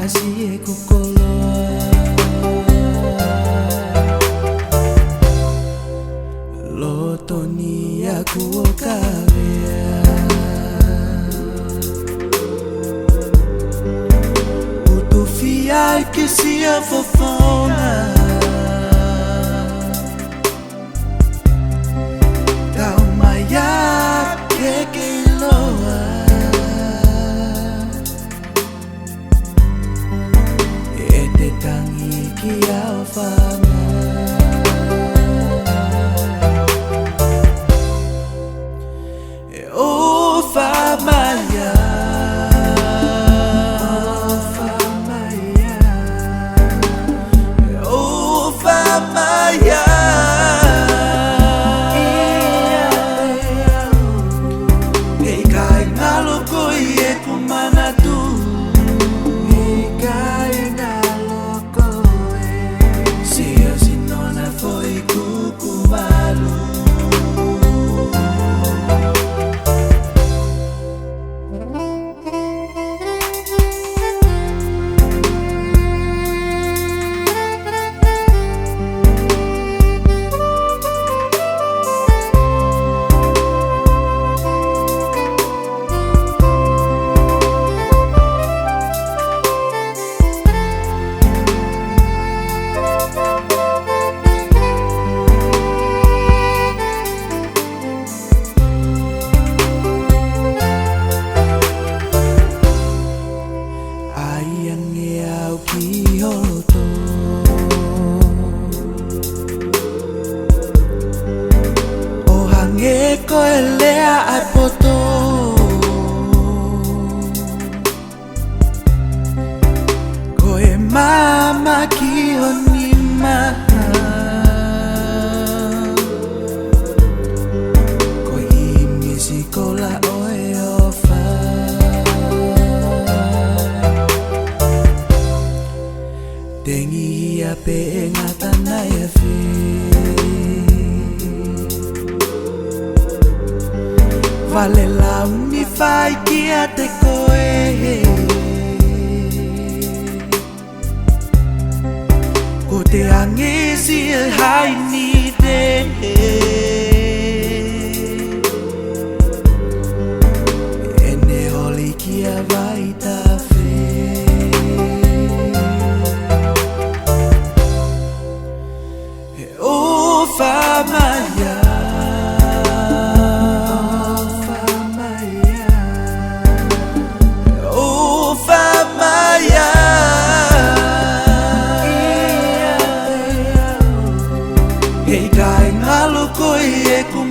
kasih kukoloa Lotoni aku okavea Utufia que se afofona Taumaya que loa Ete tangi ki alfama Famaya Ko elea ai poto Ko e mama ki honima Ko i misikola oe ofa Tengi ia pe ngatana ya fe Vale la unifai kia te koe Ko te angesi e hai ni te Ene holi kia vai ta fe O famaya Hei kai ngalo koe e ku